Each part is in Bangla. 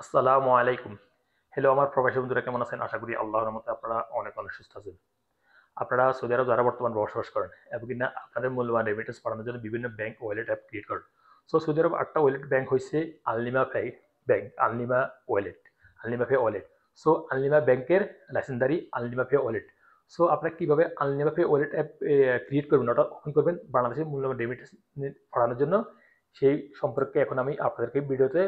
আসসালামু আলাইকুম। হ্যালো আমার প্রবাসী বন্ধুরা, কেমন আছেন? আশা করি আল্লাহর রহমতে আপনারা অনেক অনেক সুস্থ আছেন। আপনারা সৌদি আরব যারা বর্তমান বসবাস করেন এবং কিনা আপনাদের মূল্যবান রেমিটেন্স পাঠানোর জন্য বিভিন্ন ব্যাংক ওয়ালেট অ্যাপ ক্রিয়েট করেন। সো সৌদি আরব 8টা ওয়ালেট ব্যাংক হয়েছে Alinma pay bank, Alinma wallet, Alinma pay wallet. So Alinma ব্যাংকের লাইসেন্সদারি আলনিমা পে ওয়ালেট। সো আপনারা কিভাবে Alinma pay wallet app create করবেন, ওটা ওপেন করবেন বাংলাদেশের মূল্যবান রেমিটেন্স পাঠানোর জন্য, সেই সম্পর্কে এখন আমি আপনাদেরকে ভিডিওতে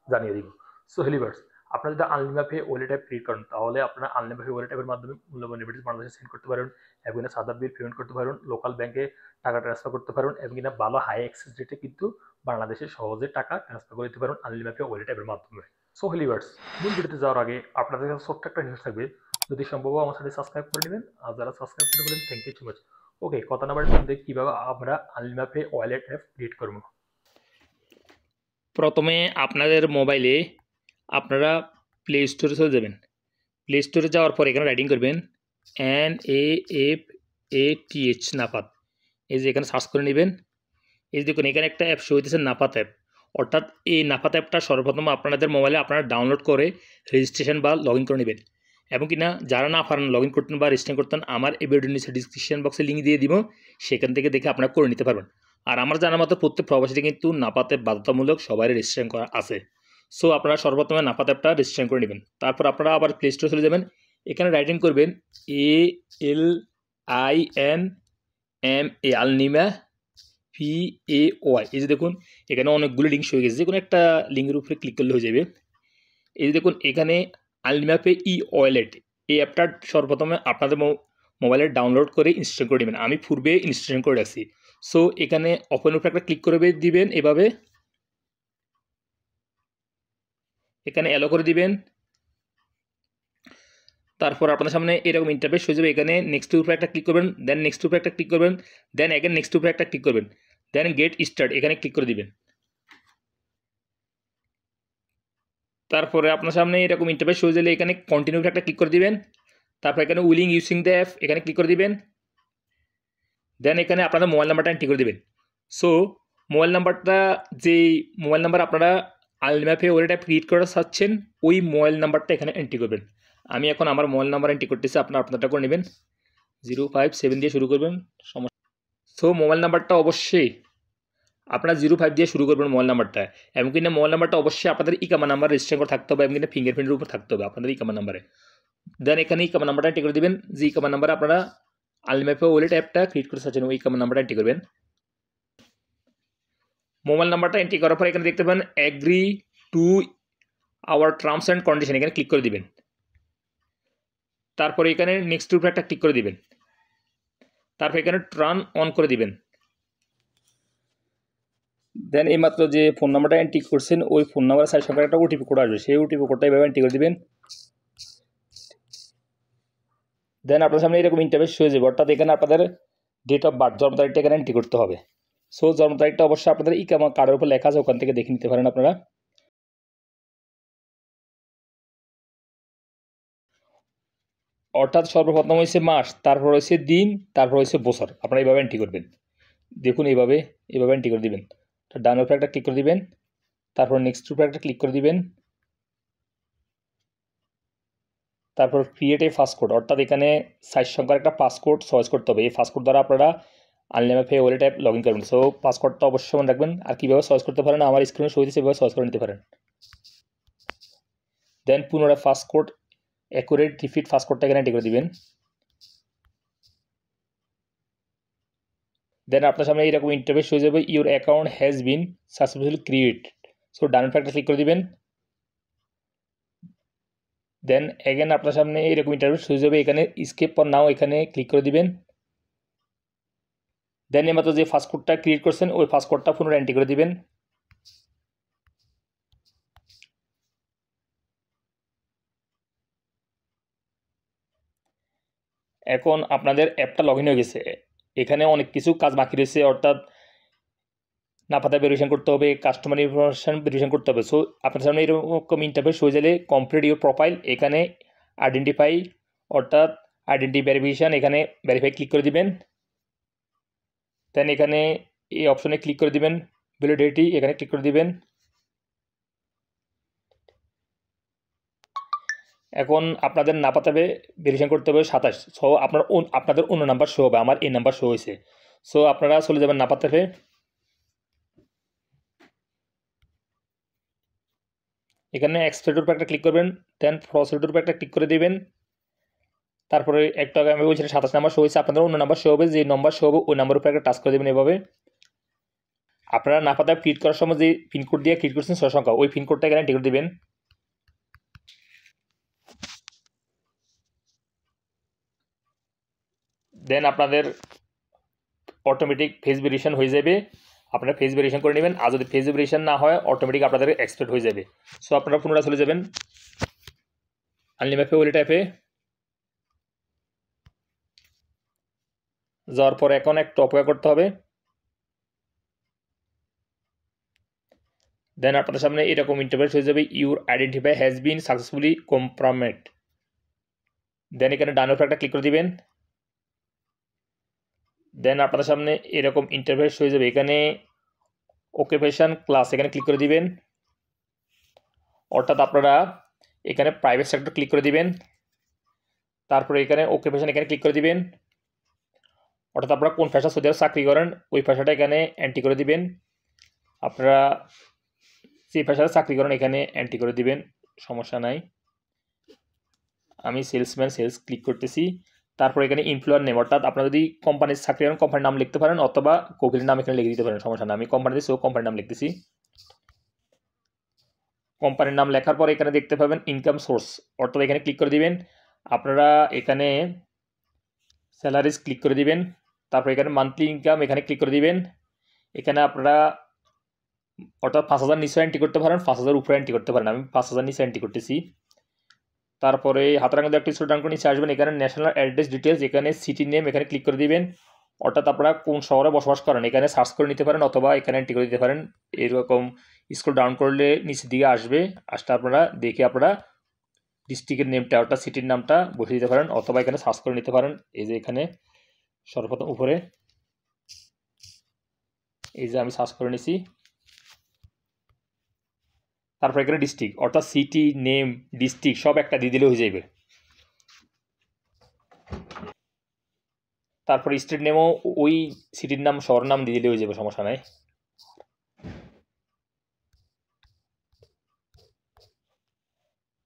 জানিয়ে দিব। সো হেলিভার্স, আপনারা যদি unlimited pay wallet app create করেন তাহলে আপনারা আনলিমিটেড পে ওয়ালেট অ্যাপের মাধ্যমে মূল্যবান রেমিটেন্স বাংলাদেশে সেন্ড করতে পারেন এবং সাদা বিল পেমেন্ট করতে পারেন, লোকাল ব্যাংকে টাকা ট্রান্সফার করতে পারেন এবং ভালো হাই এক্সেস রেটে কিন্তু বাংলাদেশে সহজে টাকা ট্রান্সফার করে দিতে পারেন আনলিমিটেড পে ওয়ালেট অ্যাপের মাধ্যমে। সো হেলিভার্স, মূল ভিডিওতে যাওয়ার আগে আপনাদের কাছে ছোট্ট একটা নিউজ থাকবে, যদি সম্ভব আমার সাথে সাবস্ক্রাইব করে নেবেন, আর যারা সাবস্ক্রাইব করে বলেন থ্যাংক ইউ সো মাচ। ওকে, কথা না বাড়িয়ে কিভাবে আমরা unlimited pay wallet app create করবো। প্রথমে আপনাদের মোবাইলে আপনারা প্লে স্টোরে চলে যাবেন। প্লে স্টোরে যাওয়ার পর এখানে রাইটিং করবেন NAFATH নাফাত। এই যে এখানে সার্চ করে নেবেন। এই যে দেখুন এখানে একটা অ্যাপ শো হইতেছে নাফাত অ্যাপ। অর্থাৎ এই নাফাত অ্যাপটা সর্বপ্রথম আপনাদের মোবাইলে আপনারা ডাউনলোড করে রেজিস্ট্রেশন বা লগ ইন করে নেবেন। এবং কিনা যারা না পারেন লগ ইন করতেন বা রেজিস্ট্রেশন করতেন, আমার এই ভিডিওর নিচে ডিসক্রিপশন বক্সে লিঙ্ক দিয়ে দিব, সেখান থেকে দেখে আপনারা করে নিতে পারবেন। আর আমার জানার মতো প্রত্যেক প্রবাসীতে কিন্তু নাফাত অ্যাপ বাধ্যতামূলক সবাই রেজিস্ট্রেশন করা আছে। সো আপনারা সর্বপ্রথমে নাফাত অ্যাপটা রেজিস্ট্রেশন করে নেবেন। তারপর আপনারা আবার প্লে স্টোরে চলে যাবেন। এখানে রাইটিং করবেন ALINMA আলনিমা PAY। এই যে দেখুন এখানে অনেকগুলো লিঙ্ক হয়ে গেছে, যে কোনো একটা লিঙ্কের উপরে ক্লিক করলে হয়ে যাবে। এই যে দেখুন এখানে আলনিমা পে ওয়ালেট, এই অ্যাপটা সর্বপ্রথমে আপনাদের মোবাইলে ডাউনলোড করে ইনস্টল করে নেবেন। আমি পূর্বে ইনস্টলেশন করে রাখছি। সো এখানে ওপেন উপরে একটা ক্লিক করে দিবেন, এভাবে এখানে অ্যালো করে দিবেন। তারপর আপনার সামনে এরকম ইন্টারফেস হয়ে যাবে। এখানে নেক্সট উপরে একটা ক্লিক করবেন, দেন নেক্সট উপরে একটা ক্লিক করবেন, দেন এগেন নেক্সট উপরে একটা ক্লিক করবেন, দেন গেট স্টার্ট এখানে ক্লিক করে দিবেন। তারপরে আপনার সামনে এরকম ইন্টারফেস হয়ে গেলে এখানে কন্টিনিউ একটা ক্লিক করে দিবেন। তারপর এখানে উইলিং ইউজিং দ্য অ্যাপ এখানে ক্লিক করে দিবেন। দেন এখানে আপনাদের মোবাইল নাম্বারটা এন্ট্রি করে দিবেন। সো মোবাইল নাম্বারটা, যেই মোবাইল নাম্বার আপনারা আলনিমা পে ওয়ালেট অ্যাপ ক্রিয়েট করা চাচ্ছেন, ওই মোবাইল নাম্বারটা এখানে এন্ট্রি করবেন। আমি এখন আমার মোবাইল নাম্বার এন্ট্রি করতেছি, আপনারটা করে নেবেন। 057 দিয়ে শুরু করবেন, সমস্যা। সো মোবাইল নাম্বারটা অবশ্যই আপনারা 05 দিয়ে শুরু করবেন মোবাইল নাম্বারটা। এবং কিনা মোবাইল নাম্বারটা অবশ্যই আপনাদের ইকামা নাম্বার রেজিস্টার করে থাকতে হবে এবং কিনা ফিঙ্গারপ্রিন্টের উপর থাকতে হবে আপনাদের ইকামা নাম্বারে। দেন এখানে ইকামা নাম্বারটা এন্ট্রি করে দিবেন, যে ইকামা নাম্বার আপনারা আলনিমা পে ওয়ালেট অ্যাপটা ক্রিয়েট করতে চাচ্ছেন ওই ইকামা নাম্বারটা এন্ট্রি করবেন। মোবাইল নাম্বারটা এন্ট্রি করার পর এখানে দেখতে পাবেন agree to our terms and condition, এখানে ক্লিক করে দিবেন। তারপরে এখানে নেক্সট উপরে একটা ক্লিক করে দিবেন। তারপর এখানে টার্ন অন করে দিবেন। দেন এইমাত্র যে ফোন নাম্বারটা এন্ট্রি করছেন ওই ফোন নাম্বারের সাথে সঙ্গে একটা ওটিপি কোড আসবে, সেই ওটিপি কোডটা এভাবে এন্ট্রি করে দিবেন। দেন আপনার সামনে এরকম ইন্টারফেস হয়ে যাবে। অর্থাৎ এখানে আপনাদের ডেট অফ বার্থ, জন্ম তারিখটা এখানে এন্ট্রি করতে হবে। সো জন্ম তারিখটা অবশ্যই আপনাদের ইকামা কার্ডের উপর লেখা আছে, ওখান থেকে দেখে নিতে পারেন আপনারা। অর্থাৎ সর্বপ্রথম হয়েছে মাস, তারপর হয়েছে দিন, তারপর হয়েছে বছর, আপনারা এইভাবে এন্ট্রি করবেন। দেখুন এইভাবে এন্ট্রি করে দিবেন। ডান উপরে একটা ক্লিক করে দিবেন, তারপর নেক্সট উপরে একটা ক্লিক করে দিবেন। তারপর ক্রিয়েট এ পাসকোড, অর্থাৎ এখানে 6 সংখ্যার একটা পাসকোড চয়েস করতে হবে। এই পাসকোড দ্বারা আপনারা unlimited pay wallet app log in করবেন। সো পাসকোডটা অবশ্যই মনে রাখবেন। আর কীভাবে চয়েস করতে পারেন আমার স্ক্রিনে শো দিচ্ছে, এভাবে চয়েস করে নিতে পারেন। দেন পুনরায় পাসকোড অ্যাকুরেট রিপিট পাসকোডটা এখানে এন্ট্রি করে দিবেন। দেন আপনার সামনে এরকম ইন্টারফেস হয়ে যাবে, your account has been successfully created. So ডান উপরে একটা ক্লিক করে দিবেন। দেন এগেন আপনার সামনে এরকম ইন্টারফেস হয়ে যাবে, এখানে স্কেপ ফর নাও এখানে ক্লিক করে দিবেন। দেন এইমাত্র যে পাসকোডটা ক্রিয়েট করছেন ওই পাসকোডটা পুনরায় এন্ট্রি করে দিবেন। এখন আপনাদের অ্যাপটা লগ ইন হয়ে গেছে। এখানে অনেক কিছু কাজ বাকি রয়েছে, অর্থাৎ নাপাতা ভেরিফিকেশন করতে হবে, কাস্টমার ইনফরমেশন ভেরিফিকেশন করতে হবে। সো আপনার সামনে এরকম ইন্টারফেস হয়ে গেলে কমপ্লিট ইউর প্রোফাইল, এখানে আইডেন্টিফাই অর্থাৎ আইডেন্টি ভেরিফিকেশান, এখানে ভেরিফাই ক্লিক করে দিবেন। দেন এখানে এই অপশনে ক্লিক করে দিবেন, ভ্যালিডিটি এখানে ক্লিক করে দিবেন। এখন আপনাদের না পাতাবে ভেরিফিকেশন করতে হবে 27। সো আপনাদের অন্য নাম্বার শো হবে, আমার এই নাম্বার শো হয়েছে। সো আপনারা চলে যাবেন না পাতাবে, এখানে এক্সপেক্টের উপর একটা ক্লিক করবেন, দেন প্রসিডিউর উপর একটা ক্লিক করে দিবেন। তারপরে একটু আগে আমি বলছিলাম 27 নাম্বার শো হয়েছে, আপনাদের অন্য নাম্বার শো হবে, যে নাম্বার শো হবে ওই নাম্বার উপর একটা টাচ করে দেবেন এভাবে। আপনারা না পাতায় ক্লিক করার সময় যে পিনকোড দিয়ে ক্লিক করছেন 6 সংখ্যা, ওই পিনকোডটা এখানে এন্টার করে দিবেন। দেন আপনাদের অটোমেটিক ফেস ভেরিফিকেশন হয়ে যাবে, আপনারা ফেস ভেরিফিকেশন করে নেবেন। আর যদি ফেস ভেরিফিকেশন না হয় অটোমেটিক আপনাদের এক্সপেক্ট হয়ে যাবে। সো আপনারা পুনরায় চলে যাবেন আনলিমিটেড ওয়ালেট অ্যাপে, যাওয়ার পর এখন একটু অপেক্ষা করতে হবে। দেন আপনাদের সামনে এরকম ইন্টারফেস হয়ে যাবে, your identify has been successfully compromised. Then এখানে ডানের উপর একটা ক্লিক করে দিবেন। দেন আপনাদের সামনে এরকম ইন্টারফেস হয়ে যাবে, এখানে অকুপেশন ক্লাস এখানে ক্লিক করে দিবেন। অর্থাৎ আপনারা এখানে প্রাইভেট সেক্টর ক্লিক করে দিবেন, তারপরে এখানে অকুপেশন এখানে ক্লিক করে দিবেন। অর্থাৎ আপনারা কোন পেশা সৌদি আরব চাকরি করেন ওই পেশাটা এখানে এন্ট্রি করে দিবেন। আপনারা যে পেশাতে চাকরি করেন এখানে এন্ট্রি করে দিবেন, সমস্যা নাই। আমি সেলসম্যান, সেলস ক্লিক করতেছি। তারপর এখানে এমপ্লয়ার নেম, অর্থাৎ আপনারা যদি কোম্পানির চাকরি করেন কোম্পানির নাম লিখতে পারেন, অথবা কফিলের নাম এখানে লিখে দিতে পারেন, সমস্যা না। আমি কোম্পানিতে সো কোম্পানির নাম লিখতেছি। কোম্পানির নাম লেখার পর এখানে দেখতে পাবেন ইনকাম সোর্স, অর্থাৎ এখানে ক্লিক করে দিবেন। আপনারা এখানে স্যালারিজ ক্লিক করে দিবেন, তারপর এখানে মান্থলি ইনকাম এখানে ক্লিক করে দিবেন। এখানে আপনারা অর্থাৎ 5,000 নিচে এন্ট্রি করতে পারেন, 5,000 উপরে এন্ট্রি করতে পারেন। আমি 5,000 নিচে এন্ট্রি করতেছি। তারপরে হাতের আঙুলে একটি স্ক্রল ডাউন করে নিচে আসবেন, এখানে ন্যাশনাল অ্যাড্রেস ডিটেলস, এখানে সিটি নেম এখানে ক্লিক করে দিবেন। অর্থাৎ আপনারা কোন শহরে বসবাস করেন এখানে সার্চ করে নিতে পারেন, অথবা এখানে এন্ট্রি করে দিতে পারেন। এরকম স্ক্রল ডাউন করলে নিচের দিকে আসবে, আসতে আপনারা দেখে আপনারা ডিস্ট্রিক্টের নেমটা অর্থাৎ সিটির নামটা বসিয়ে দিতে পারেন, অথবা এখানে সার্চ করে নিতে পারেন। এই যে এখানে সর্বপ্রথম উপরে এই যে আমি সার্চ করে নিছি। তারপর এখানে ডিস্ট্রিক্ট অর্থাৎ সিটি নেম ডিস্ট্রিক্ট সব একটা দিয়ে দিলে হয়ে যাবে। তারপর স্ট্রিট নেমও ওই সিটির নাম শহর নাম দিয়ে দিলে হয়ে যাবে, সমস্যা নাই।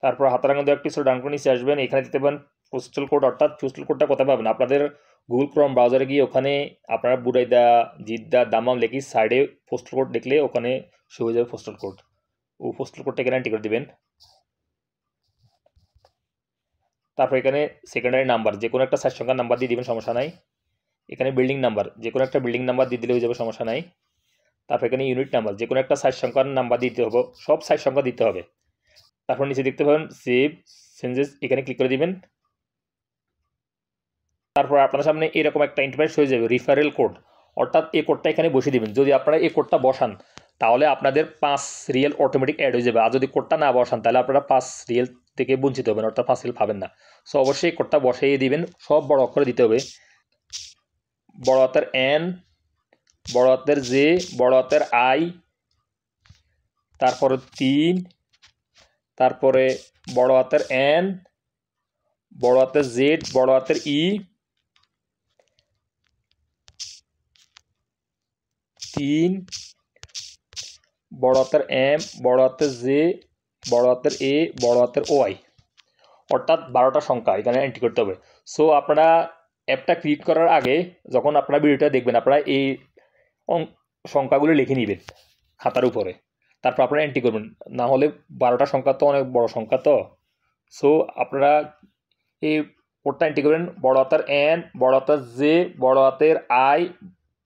তারপর হাতের আঙুল দিয়ে একটু ডাউন করে নিচে আসবেন, এখানে দিতে পারেন পোস্টাল কোড, অর্থাৎ পোস্টাল কোডটা কোথায় পাবেন আপনাদের গুগল ক্রোম ব্রাউজারে গিয়ে ওখানে আপনারা বুড়াইদা জিদ্দা দামাম লেখি সাইডে পোস্টাল কোড দেখলে ওখানে শো হয়ে যাবে পোস্টাল কোড। ও পোস্টাল কোডটা এখানে এন্ট্রি করে দিবেন। তারপর এখানে সেকেন্ডারি নাম্বার যে কোনো একটা 4 সংখ্যার নাম্বার দিয়ে দিবেন, সমস্যা নাই। এখানে বিল্ডিং নাম্বার যে কোনো একটা বিল্ডিং নাম্বার দিয়ে দিলে হয়ে যাবে, সমস্যা নাই। তারপর এখানে ইউনিট নাম্বার যে কোনো একটা 4 সংখ্যার নাম্বার দিতে হবে, সব 4 সংখ্যা দিতে হবে। তারপর নিচে দেখতে পাবেন সেভ চেঞ্জেস এখানে ক্লিক করে দিবেন। তারপর আপনার সামনে এরকম একটা ইন্টারফেস হয়ে যাবে, রিফারেল কোড, অর্থাৎ এই কোডটা এখানে বসিয়ে দিবেন। যদি আপনারা এই কোডটা বসান তাহলে আপনাদের 5 রিয়েল অটোমেটিক অ্যাড হয়ে যাবে, আর যদি কোডটা না বসান তাহলে আপনারা 5 রিয়েল থেকে বঞ্চিত হবেন, অর্থাৎ 5 রিয়েল পাবেন না। সো অবশ্যই কোডটা বসিয়ে দিবেন, সব বড় অক্ষরে দিতে হবে, বড় হাতের এন, বড় হাতের জে, বড় হাতের আই, তারপরে 3, তারপরে বড় হাতের এন, বড় হাতের জেড, বড় হাতের ই, 3, বড় হাতের এম, বড় হাতের জে, বড় হাতের এ, বড় হাতের ওয়াই, অর্থাৎ 12টা সংখ্যা এখানে এন্ট্রি করতে হবে। সো আপনারা অ্যাপটা ক্রিয়েট করার আগে যখন আপনারা ভিডিওটা দেখবেন আপনারা এই সংখ্যাগুলো লিখে নেবেন খাতার উপরে, তারপর আপনারা এন্ট্রি করবেন। না হলে 12টা সংখ্যা তো অনেক বড় সংখ্যা তো। সো আপনারা এই কোডটা এন্ট্রি করবেন, বড় হাতের এন, বড় হাতের জে, বড় হাতের আই,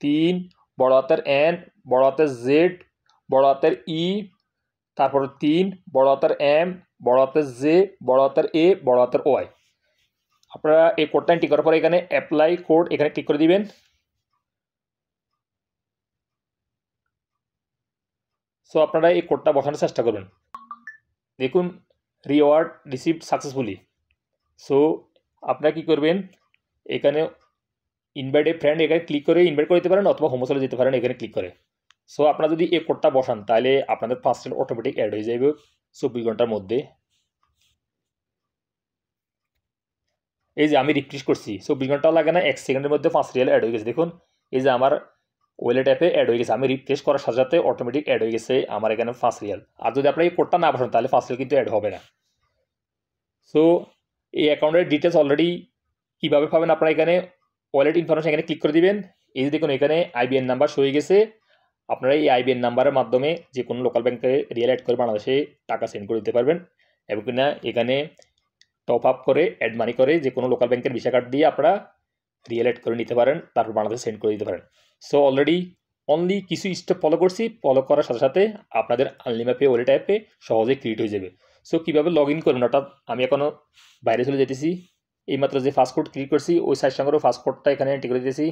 3, বড় হাতের এন, বড় হাতের জেড, বড় হাতের ই, তারপর 3, বড় হাতের এম, বড় হাতের জে, বড় হাতের এ, বড় হাতের ওয়াই। আপনারা এই কোডটা এন্ট্রি করার পরে এখানে অ্যাপ্লাই কোড এখানে ক্লিক করে দিবেন। সো আপনারা এই কোডটা বসানোর চেষ্টা করবেন। দেখুন রিওয়ার্ড রিসিভড সাকসেসফুলি। সো আপনারা কি করবেন, এখানে ইনভাইট এ ফ্রেন্ড এখানে ক্লিক করে ইনভাইট করে দিতে পারেন, অথবা হোমে চলে যেতে পারেন এখানে ক্লিক করে। সো আপনারা যদি এই কোডটা বসান তাহলে আপনাদের 5 রিয়েল অটোমেটিক অ্যাড হয়ে যাবে 24 ঘন্টার মধ্যে। এই যে আমি রিফ্রেশ করছি 24 ঘন্টাও লাগে না, 1 সেকেন্ডের মধ্যে 5 রিয়াল অ্যাড হয়ে গেছে। দেখুন এই যে আমার ওয়ালেট অ্যাপে অ্যাড হয়ে গেছে, আমি রিফ্রেশ করার সাথে সাথে অটোমেটিক অ্যাড হয়ে গেছে আমার এখানে 5 রিয়াল। আর যদি আপনার এই কোডটা না বসান তাহলে 5 রিয়াল কিন্তু অ্যাড হবে না। সো এই অ্যাকাউন্টের ডিটেলস অলরেডি কীভাবে পাবেন, আপনারা এখানে ওয়ালেট ইনফরমেশন এখানে ক্লিক করে দিবেন। এই যে দেখুন এখানে আইবিএন নাম্বার শো হয়ে গেছে। আপনারা এই আইবিএন নাম্বারের মাধ্যমে যে কোনো লোকাল ব্যাংকে রিয়েল অ্যাড করে বাংলাদেশে টাকা সেন্ড করে দিতে পারবেন, এবং কিনা এখানে টপ আপ করে অ্যাড মানি করে যে কোনো লোকাল ব্যাংকের ভিসা কার্ড দিয়ে আপনারা রিয়েল অ্যাড করে নিতে পারেন, তারপর বাংলাদেশে সেন্ড করে দিতে পারেন। সো অলরেডি অনলি কিছু স্টেপ ফলো করছি, ফলো করার সাথে সাথে আপনাদের আনলিমিটেড পে ওয়ালেট অ্যাপে সহজে ক্রিয়েট হয়ে যাবে। সো কীভাবে লগ ইন করবেন অর্থাৎ আমি এখনও বাইরে চলে যেতেছি, এইমাত্র যে ফাস্ট কোড ক্লিক করছি ওই সাইড সঙ্গেও ফাস্ট কোডটা এখানে এন্ট্রি করে দিতেছি।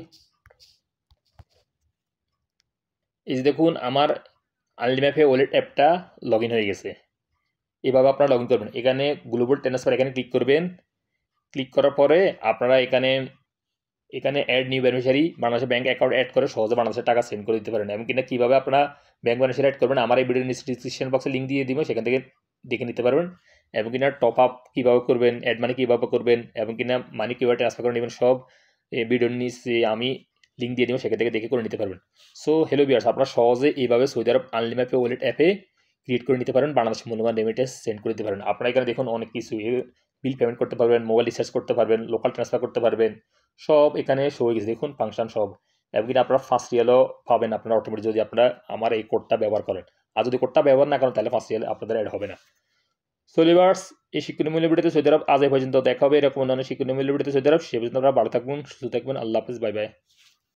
এই যে দেখুন আমার আনলিমিটেড পে ওয়ালেট অ্যাপটা লগ ইন হয়ে গেছে। এভাবে আপনারা লগ ইন করবেন। এখানে গ্লোবাল ট্রান্সফার এখানে ক্লিক করবেন। ক্লিক করার পরে আপনারা এখানে অ্যাড নিউ বেনিফিশিয়ারি বাংলাদেশে ব্যাঙ্ক অ্যাকাউন্ট অ্যাড করে সহজে বাংলাদেশে টাকা সেন্ড করে দিতে পারেন। এবং কিনা কীভাবে আপনারা ব্যাঙ্ক বেনিফিশিয়ারি অ্যাড করবেন আমার এই ভিডিও ডিসক্রিপশন বক্সে লিঙ্ক দিয়ে দিব, সেখান থেকে দেখে নিতে পারবেন। এবং কিনা টপ আপ কীভাবে করবেন, অ্যাড মানি কীভাবে করবেন, এবং কিনা মানি কীভাবে ট্রান্সফার করে নেবেন সব ভিডিওর নিচে আমি লিঙ্ক দিয়ে দিব, সেখান থেকে দেখে করে নিতে পারবেন। সো হ্যালো ভিউয়ার্স, আপনারা সহজে এইভাবে সৌদি আরব আনলিমিটেড পে ওয়ালেট অ্যাপে ক্রিয়েট করে নিতে পারেন, বাংলাদেশ মূল্যবান রেমিটেন্স সেন্ড করে দিতে পারেন। আপনারা এখানে দেখুন অনেক কিছু বিল পেমেন্ট করতে পারবেন, মোবাইল রিচার্জ করতে পারবেন, লোকাল ট্রান্সফার করতে পারবেন, সব এখানে শো হয়ে গেছে দেখুন ফাংশন সব। এবং কিন্তু আপনারা ফার্স্ট রিয়ালও পাবেন আপনারা অটোমেটিক যদি আপনারা আমার এই কোডটা ব্যবহার করেন। আর যদি কোডটা ব্যবহার না করেন তাহলে ফার্স্ট রিয়াল আপনাদের অ্যাড হবে না। সো ভিউয়ার্স, এই শিক্ষণীয় মূল্য ভিডিওতে সৌদি আরব আজ এই পর্যন্ত। দেখা হবে এরকম অন্যান্য শিক্ষণীয় মূল্য ভিডিওতে সৌদি আরব। সে পর্যন্ত আপনারা ভালো থাকবেন, সুস্থ থাকবেন। আল্লাহ হাফিজ, বাই বাই।